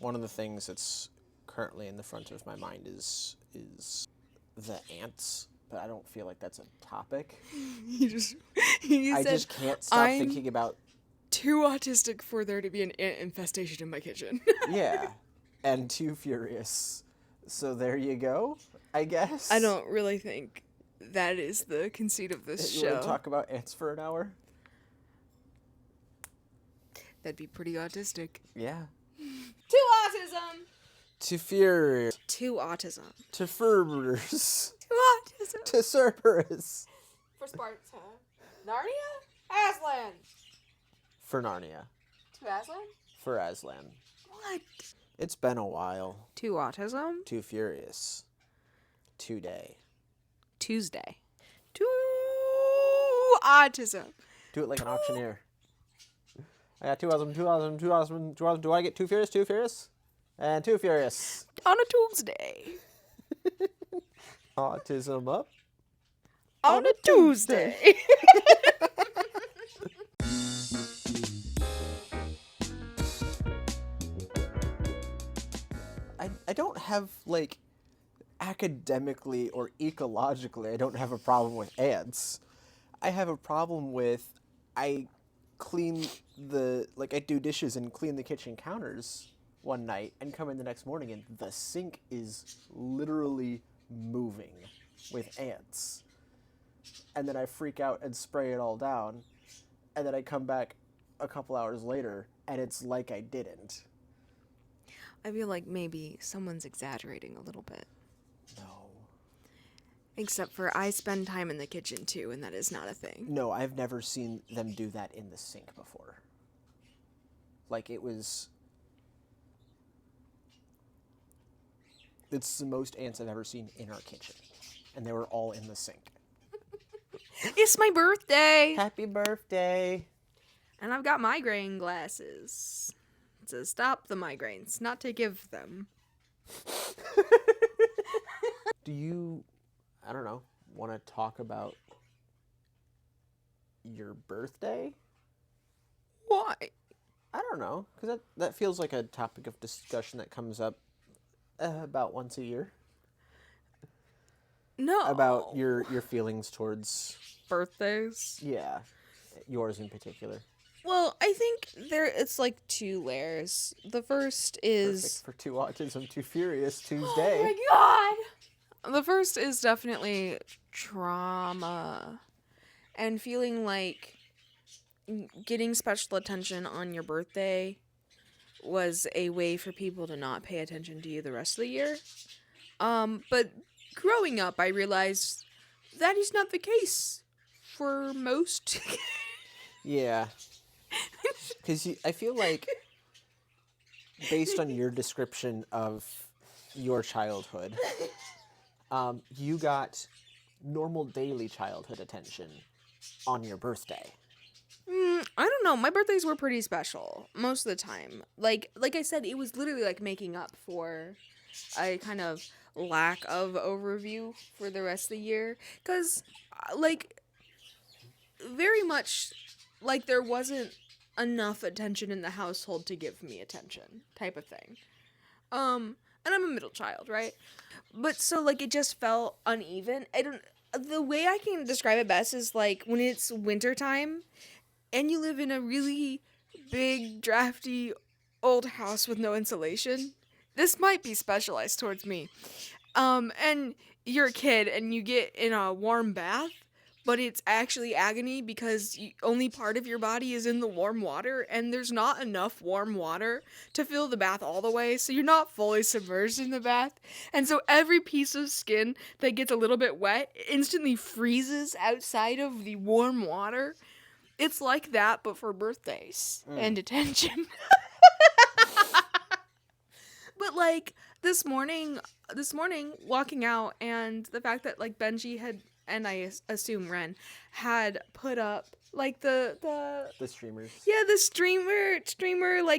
one of the things that's currently in the front of my mind is the ants, but I don't feel like that's a topic. You I said, just can't stop I'm thinking about... too autistic for there to be an ant infestation in my kitchen. Yeah, and too furious. So there you go, I guess. I don't really think that is the conceit of this You show. want to talk about ants for an hour? That'd be pretty autistic. Yeah. To autism! To furious. To autism. To Ferbers. To autism. To Cerberus. For Sparta. Narnia? Aslan! For Narnia. To Aslan? For Aslan. What? It's been a while. To autism? Too furious. Today. Tuesday. To autism. Do it like an auctioneer. I got 2 awesome, 2 awesome, 2 awesome, 2 awesome. Do I get 2 furious, 2 furious? And 2 furious. On a Tuesday. Autism up. On a Tuesday. I don't have, like, academically or ecologically, I don't have a problem with ants. I have a problem with, I do dishes and clean the kitchen counters one night and come in the next morning and the sink is literally moving with ants. And then I freak out and spray it all down. And then I come back a couple hours later and it's like I didn't. I feel like maybe someone's exaggerating a little bit. No. Except for I spend time in the kitchen too, and that is not a thing. No, I've never seen them do that in the sink before. Like, it's the most ants I've ever seen in our kitchen. And they were all in the sink. It's my birthday! Happy birthday! And I've got migraine glasses. To stop the migraines, not to give them. Do you, I don't know, want to talk about your birthday? Why? I don't know, because that feels like a topic of discussion that comes up about once a year. No. About your feelings towards... birthdays? Yeah, yours in particular. Well, I think it's like 2 layers. The first is... Perfect for 2 autism, 2 furious Tuesday. Oh my god! The first is definitely trauma. And feeling like getting special attention on your birthday was a way for people to not pay attention to you the rest of the year. But growing up, I realized that is not the case for most. Yeah. Because I feel like, based on your description of your childhood, you got normal daily childhood attention on your birthday. I don't know. My birthdays were pretty special most of the time. Like I said, it was literally like making up for a kind of lack of overview for the rest of the year. Because, very much, there wasn't enough attention in the household to give me attention type of thing. And I'm a middle child, right? But so, it just felt uneven. The way I can describe it best is, when it's wintertime and you live in a really big, drafty, old house with no insulation. This might be specialized towards me. And you're a kid and you get in a warm bath, but it's actually agony because only part of your body is in the warm water, and there's not enough warm water to fill the bath all the way, so you're not fully submerged in the bath. And so every piece of skin that gets a little bit wet instantly freezes outside of the warm water. It's like that, but for birthdays and attention. But this morning walking out, and the fact that Benji had, and I assume Ren, had put up the streamers. Yeah, the streamer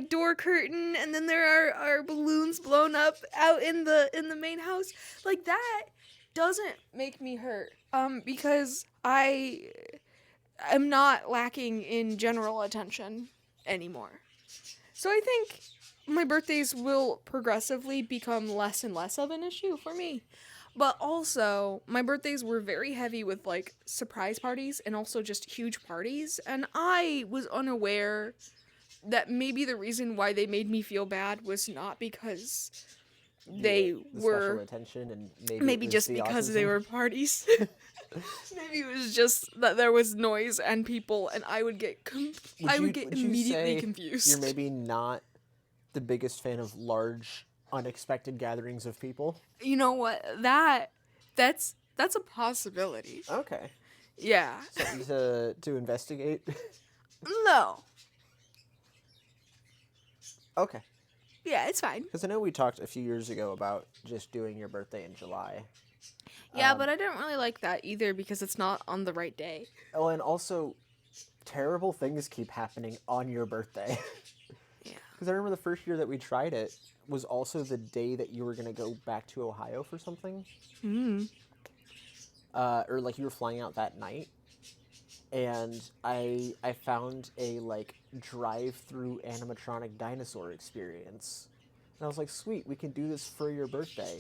door curtain, and then there are balloons blown up out in the main house. That doesn't make me hurt. Because I am not lacking in general attention anymore. So I think my birthdays will progressively become less and less of an issue for me. But also, my birthdays were very heavy with like surprise parties and also just huge parties. And I was unaware that maybe the reason why they made me feel bad was not because they The were special attention, and maybe it was just the because autism. they were parties. Maybe it was just that there was noise and people, and I would get would you immediately say confused. You're maybe not the biggest fan of large, unexpected gatherings of people. You know what? That's a possibility. Okay, Yeah. something to investigate. No. Okay, Yeah, it's fine. because I know we talked a few years ago about just doing your birthday in July. Yeah, but I didn't really like that either because it's not on the right day. Oh, and also, terrible things keep happening on your birthday. Yeah. Because I remember the first year that we tried it was also the day that you were going to go back to Ohio for something. Or like you were flying out that night. And I found a like drive-through animatronic dinosaur experience. And I was like, sweet, we can do this for your birthday.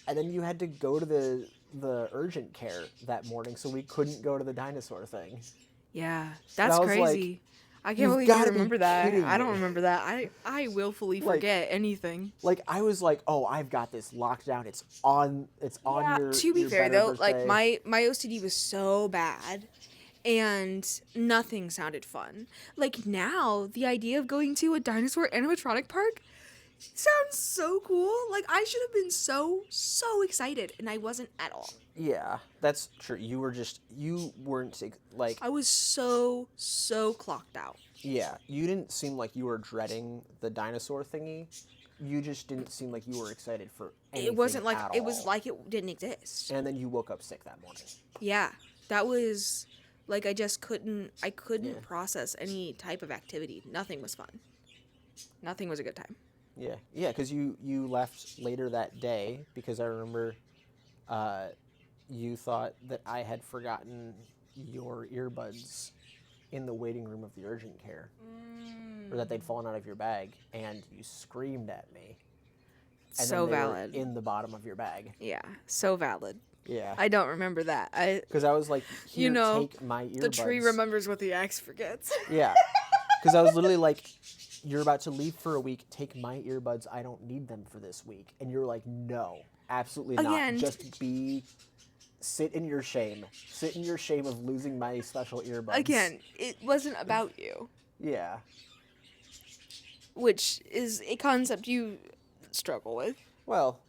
And then you had to go to the urgent care that morning, so we couldn't go to the dinosaur thing. Yeah, that's I was like, crazy. I can't "You've believe you gotta be remember that. kidding I don't me." remember that. I willfully Like- forget anything. Like I was like, oh, I've got this locked down. It's on your. To be your fair better though, like birthday. my OCD was so bad and nothing sounded fun. Like now, the idea of going to a dinosaur animatronic park sounds so cool. Like I should have been so excited and I wasn't at all. Yeah, that's true. You weren't like. I was so clocked out. Yeah, you didn't seem like you were dreading the dinosaur thingy. You just didn't seem like you were excited for anything. It wasn't like at it was all. like it didn't exist. And then you woke up sick that morning. Yeah, that was like I couldn't Yeah. process any type of activity. Nothing was fun. Nothing was a good time. Yeah, because you left later that day because I remember you thought that I had forgotten your earbuds in the waiting room of the urgent care, or that they'd fallen out of your bag, and you screamed at me. And So then they valid. were in the bottom of your bag. Yeah, so valid. Yeah. I don't remember that. Because I was like, here, You know, take my earbuds. The tree remembers what the axe forgets. Yeah. Because I was literally like, you're about to leave for a week. Take my earbuds. I don't need them for this week. And you're like, no, absolutely not. Again. Just sit in your shame. Sit in your shame of losing my special earbuds. Again, it wasn't about you, Yeah. which is a concept you struggle with. Well,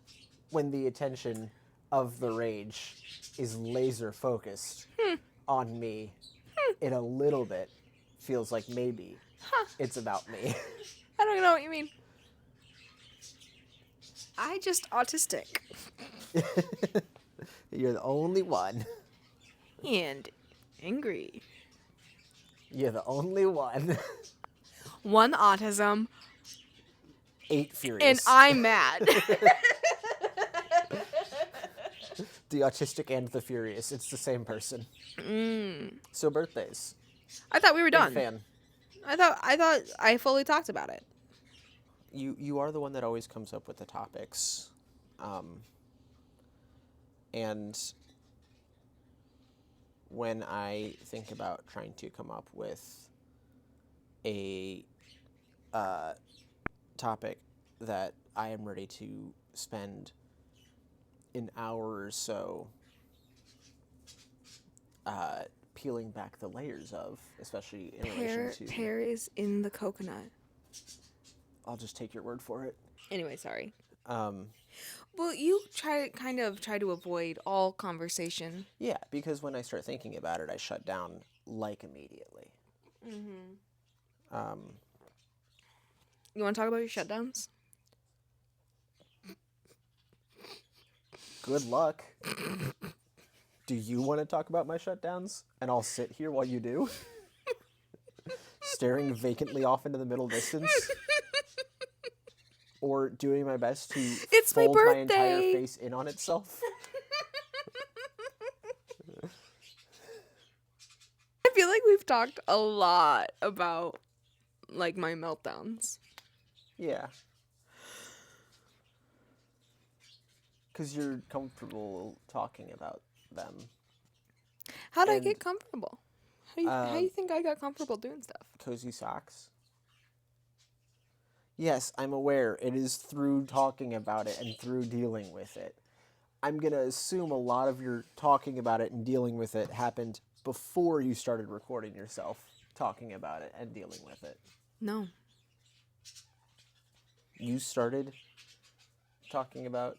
when the attention of the rage is laser focused on me, it a little bit feels like maybe it's about me. I don't know what you mean. I just autistic. You're the only one. And angry. You're the only one. 1 autism, 8 furious. and I'm mad. The autistic and the furious. It's the same person. So birthdays. I thought we were Big done. fan. I thought I fully talked about it. You are the one that always comes up with the topics. And when I think about trying to come up with a topic that I am ready to spend an hour or so peeling back the layers of, especially in relation to... Pear is in the coconut. I'll just take your word for it. Anyway, sorry. Um, Well, you try to avoid all conversation. yeah, because when I start thinking about it, I shut down like immediately. You want to talk about your shutdowns? Good luck. Do you want to talk about my shutdowns? And I'll sit here while you do? Staring vacantly off into the middle distance? Or doing my best to It's my fold my entire birthday. face in on itself? I feel like we've talked a lot about like my meltdowns. Yeah. Because you're comfortable talking about them. How'd I And, get comfortable? How do you think I got comfortable doing stuff? Cozy socks. Yes, I'm aware. It is through talking about it and through dealing with it. I'm going to assume a lot of your talking about it and dealing with it happened before you started recording yourself talking about it and dealing with it. No. You started talking about,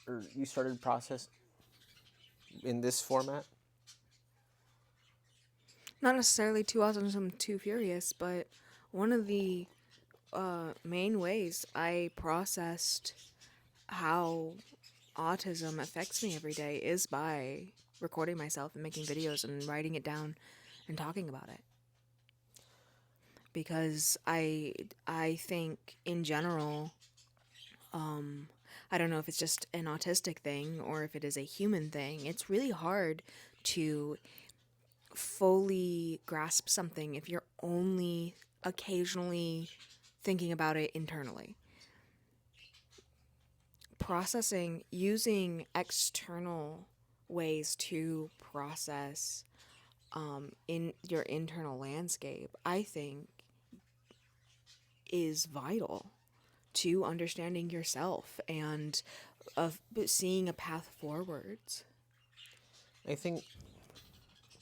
or you started process in this format? Not necessarily too awesome, too furious, but one of the main ways I processed how autism affects me every day is by recording myself and making videos and writing it down and talking about it. Because I think in general, I don't know if it's just an autistic thing or if it is a human thing. It's really hard to fully grasp something if you're only occasionally thinking about it internally. Processing, using external ways to process in your internal landscape, I think is vital to understanding yourself and of seeing a path forwards. I think,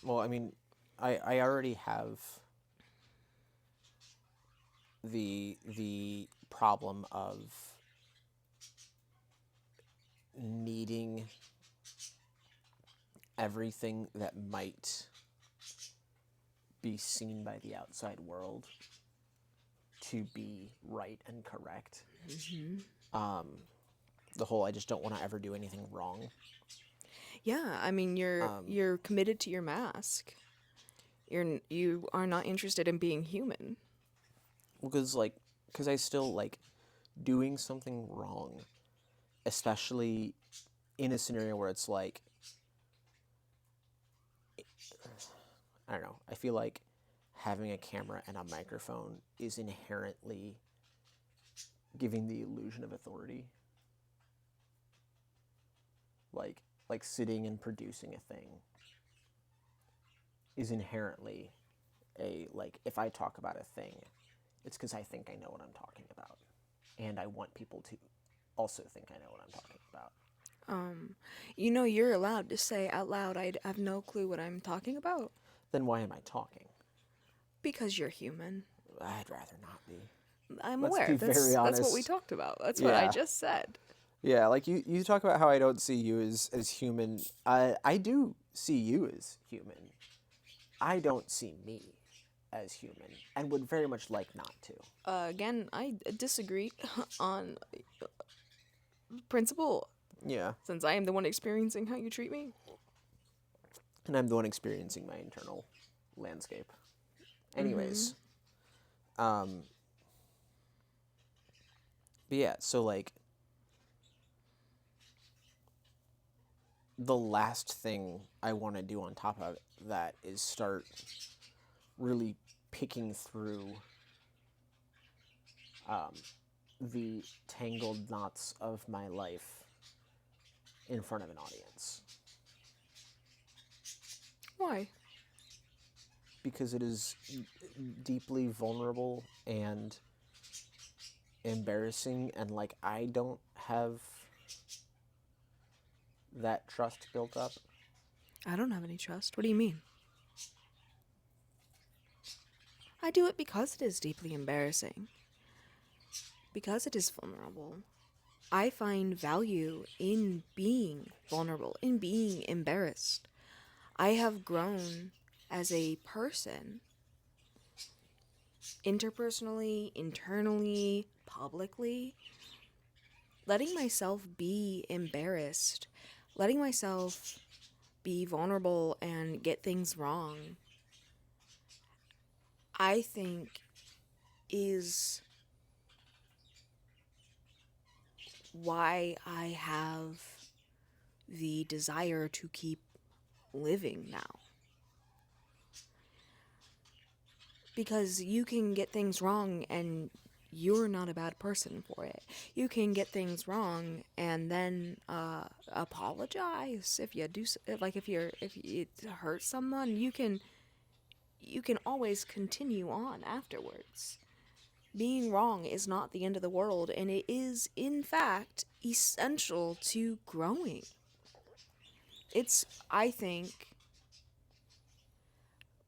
well, I mean, I already have the problem of needing everything that might be seen by the outside world to be right and correct. The whole I just don't want to ever do anything wrong. Yeah, I mean you're committed to your mask. You are not interested in being human. Because I still like doing something wrong, especially in a scenario where it's like, I don't know, I feel like having a camera and a microphone is inherently giving the illusion of authority. Like sitting and producing a thing is inherently like, if I talk about a thing, it's because I think I know what I'm talking about. And I want people to also think I know what I'm talking about. You're allowed to say out loud, I have no clue what I'm talking about. Then why am I talking? Because you're human. I'd rather not be. I'm Let's aware. be very That's what we honest. talked about. That's what I Yeah. just said. Yeah, like you talk about how I don't see you as human. I do see you as human. I don't see me as human and would very much like not to. Again, I disagree on principle, Yeah. since I am the one experiencing how you treat me. And I'm the one experiencing my internal landscape. Anyways. But yeah, so like the last thing I want to do on top of that is start really picking through the tangled knots of my life in front of an audience. Why? Because it is deeply vulnerable and embarrassing, and like I don't have that trust built up. I don't have any trust. What do you mean? I do it because it is deeply embarrassing. Because it is vulnerable. I find value in being vulnerable, in being embarrassed. I have grown as a person, interpersonally, internally, publicly, letting myself be embarrassed, letting myself be vulnerable and get things wrong, I think is why I have the desire to keep living now. Because you can get things wrong and you're not a bad person for it. You can get things wrong and then apologize if you do like if it hurts someone. You can always continue on afterwards. Being wrong is not the end of the world, and it is in fact essential to growing. It's, I think,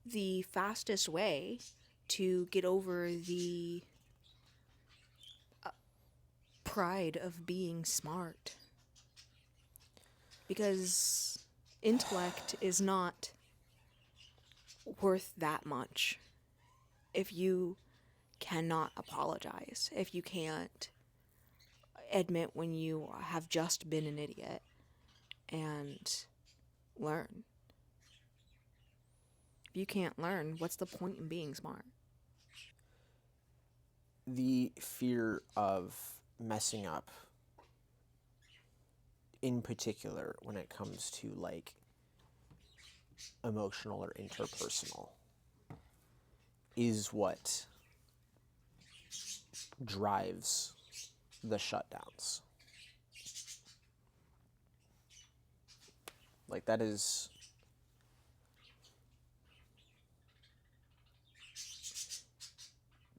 the fastest way to get over the pride of being smart. Because intellect is not worth that much if you cannot apologize, if you can't admit when you have just been an idiot and learn. If you can't learn, what's the point in being smart? The fear of messing up, in particular when it comes to like emotional or interpersonal, is what drives the shutdowns. Like, that is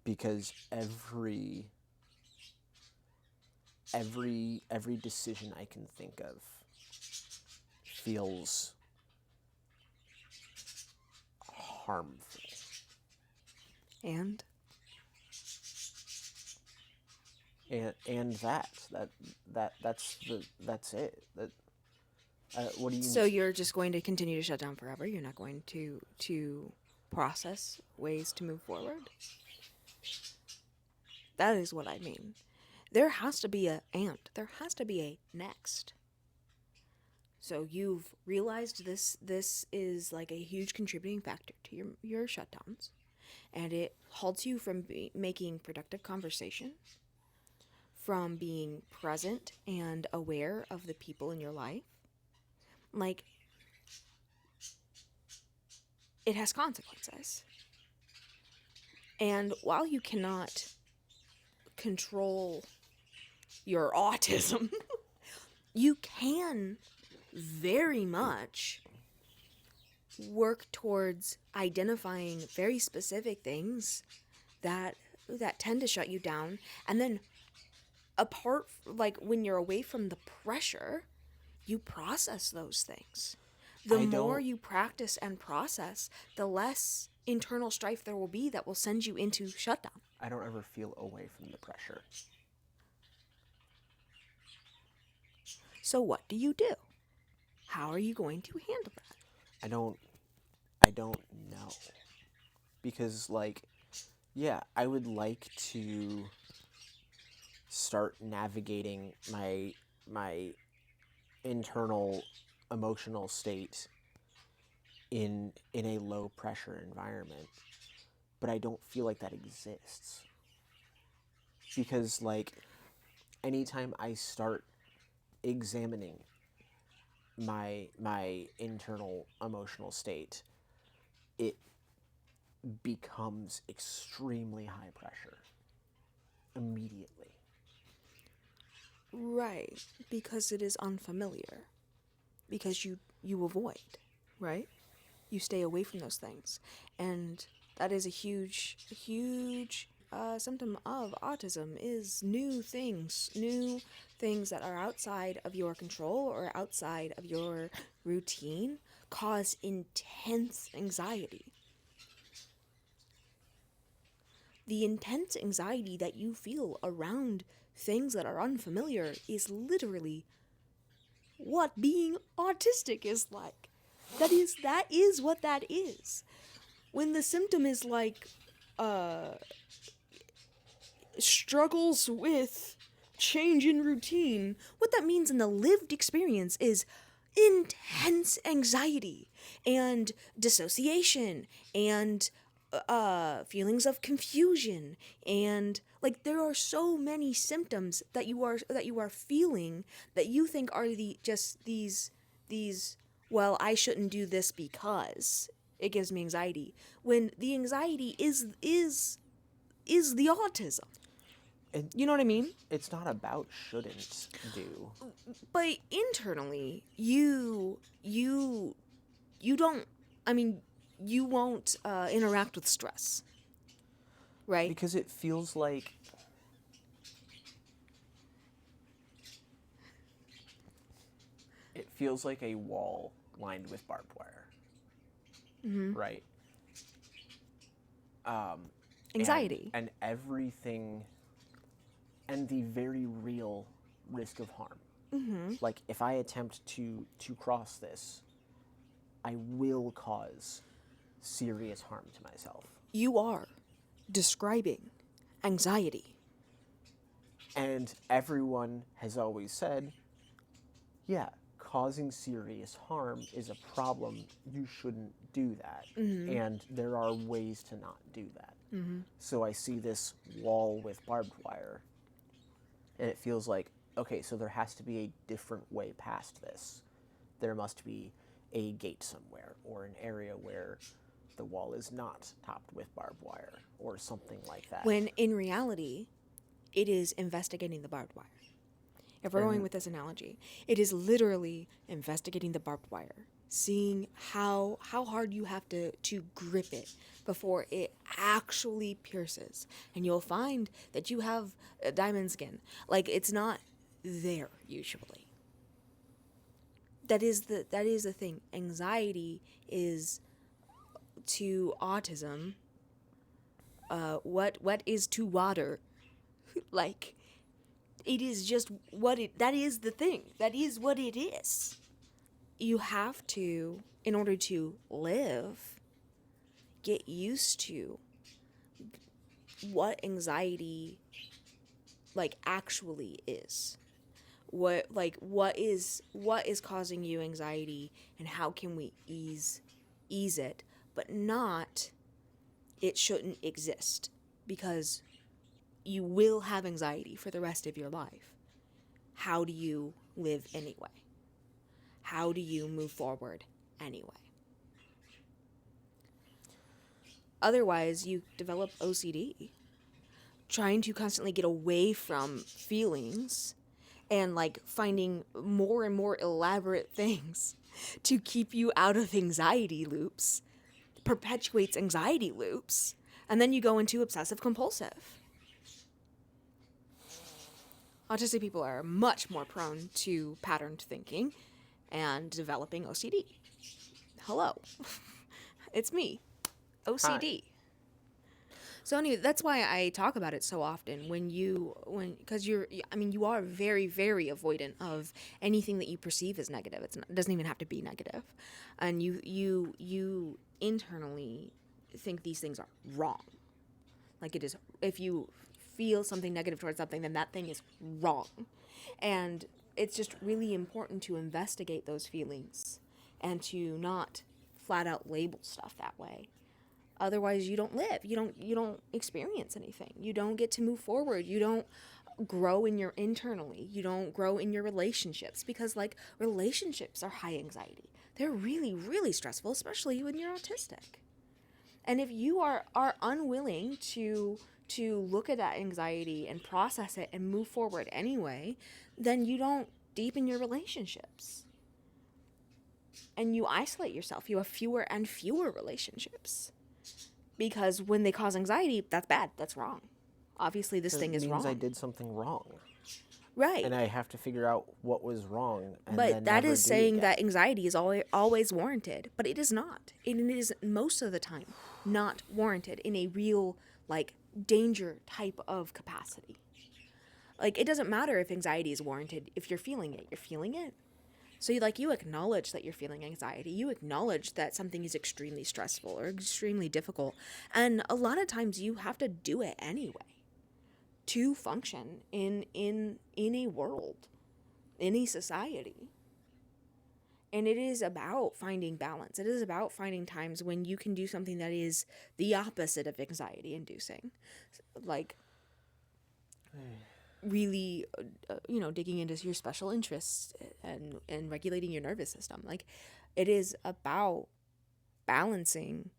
because every decision I can think of feels harmful. And that's it. What do you? so you're just going to continue to shut down forever? You're not going to process ways to move forward? That is what I mean. There has to be there has to be a next. So you've realized this is like a huge contributing factor to your shutdowns, and it halts you from making productive conversation, from being present and aware of the people in your life. Like, it has consequences. And while you cannot control your autism, you can very much work towards identifying very specific things that tend to shut you down, and then like when you're away from the pressure, you process those things. The more you practice and process, the less internal strife there will be that will send you into shutdown. I don't ever feel away from the pressure. So what do you do? How are you going to handle that? I don't know. Because, like, yeah, I would like to start navigating my internal emotional state in a low pressure environment, but I don't feel like that exists. Because, like, anytime I start examining my internal emotional state, it becomes extremely high pressure immediately. Right, because it is unfamiliar. Because you avoid, right? You stay away from those things. And that is a huge symptom of autism, is new things that are outside of your control or outside of your routine cause intense anxiety. The intense anxiety that you feel around things that are unfamiliar is literally what being autistic is like. That is what that is. When the symptom is like struggles with change in routine, what that means in the lived experience is intense anxiety and dissociation and feelings of confusion, and like there are so many symptoms that you are feeling that you think are these well, I shouldn't do this because it gives me anxiety, when the anxiety is the autism. And You know what I mean? it's not about shouldn't do. But internally, you don't. I mean, you won't interact with stress, right? Because it feels like a wall lined with barbed wire, right? Anxiety. And everything, and the very real risk of harm. Like, if I attempt to cross this, I will cause serious harm to myself. You are describing anxiety. And everyone has always said, yeah, causing serious harm is a problem. You shouldn't do that. And there are ways to not do that. So I see this wall with barbed wire, and it feels like, okay, so there has to be a different way past this. There must be a gate somewhere, or an area where the wall is not topped with barbed wire, or something like that. When in reality, it is investigating the barbed wire. If we're going with this analogy, it is literally investigating the barbed wire, seeing how hard you have to grip it before it actually pierces. And you'll find that you have a diamond skin. Like, it's not there usually. That is the thing. Anxiety is to autism what is to water. Like, it is just that is the thing. That is what it is. You have to, in order to live, get used to what anxiety like actually is. What is causing you anxiety, and how can we ease it, but not it shouldn't exist, because you will have anxiety for the rest of your life. How do you live anyway? How do you move forward anyway? Otherwise, you develop OCD, trying to constantly get away from feelings and like finding more and more elaborate things to keep you out of anxiety loops, perpetuates anxiety loops, and then you go into obsessive compulsive. Autistic people are much more prone to patterned thinking and developing OCD. Hello. It's me, OCD. Hi. So anyway, that's why I talk about it so often because you are very, very avoidant of anything that you perceive as negative. It doesn't even have to be negative. And you internally think these things are wrong. Like, it is, if you feel something negative towards something, then that thing is wrong. And it's just really important to investigate those feelings and to not flat out label stuff that way. Otherwise, you don't live. You don't experience anything. You don't get to move forward. You don't grow internally. You don't grow in your relationships, because like, relationships are high anxiety. They're really, really stressful, especially when you're autistic. And if you are unwilling to look at that anxiety and process it and move forward anyway, then you don't deepen your relationships. And you isolate yourself. You have fewer and fewer relationships. Because when they cause anxiety, that's bad. That's wrong. Obviously, this thing is wrong. It means I did something wrong. Right. And I have to figure out what was wrong. But that is saying that anxiety is always warranted. But it is not. It is most of the time not warranted in a real, like, danger type of capacity. Like, it doesn't matter if anxiety is warranted. If you're feeling it, you're feeling it. So you acknowledge that you're feeling anxiety. You acknowledge that something is extremely stressful or extremely difficult. And a lot of times you have to do it anyway to function in a world, in a society. And it is about finding balance. It is about finding times when you can do something that is the opposite of anxiety inducing. Like, really, digging into your special interests and regulating your nervous system. Like, it is about balancing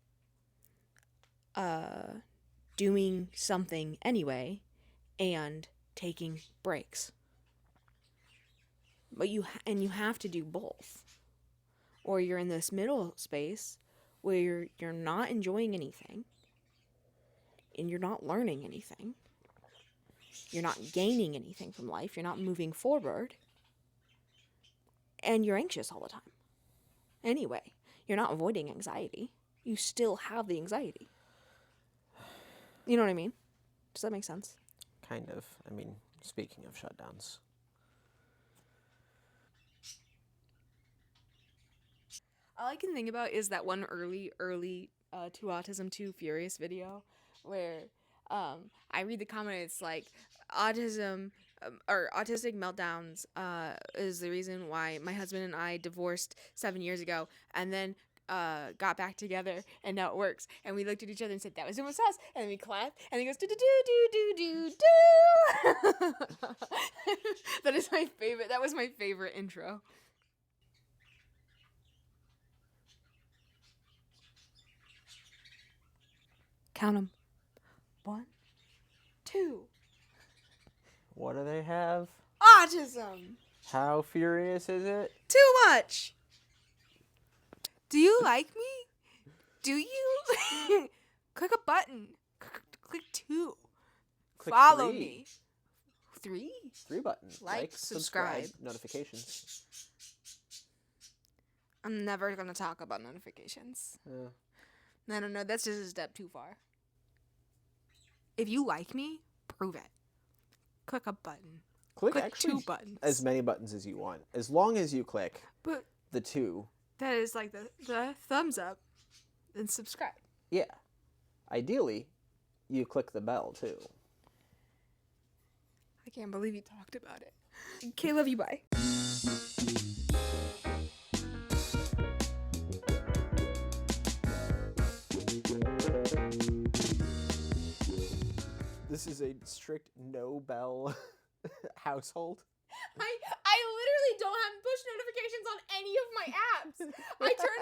doing something anyway and taking breaks. But you have to do both. Or you're in this middle space where you're not enjoying anything and you're not learning anything. You're not gaining anything from life. You're not moving forward. And you're anxious all the time. Anyway, you're not avoiding anxiety. You still have the anxiety. You know what I mean? Does that make sense? Kind of. I mean, speaking of shutdowns. All I can think about is that one early To Autism 2 Furious video where I read the comment. It's like autism or autistic meltdowns is the reason why my husband and I divorced 7 years ago, and then got back together, and now it works. And we looked at each other and said, "That was almost us." And then we clapped, and he goes, "Do do do do do do." That is my favorite. That was my favorite intro. Count them. 1, 2. What do they have? Autism. How furious is it? Too much. Do you like me? Do you? Click a button. Click 2. Click Follow 3. me. 3? 3 buttons. Like, subscribe. Notifications. I'm never going to talk about notifications. I don't know. That's just a step too far. If you like me, prove it. Click a button. Click actually 2 buttons. As many buttons as you want. As long as you click But the 2. that is like the thumbs up and subscribe. Yeah. Ideally, you click the bell too. I can't believe you talked about it. Okay, love you. Bye. This is a strict no bell household. I literally don't have push notifications on any of my apps. I turn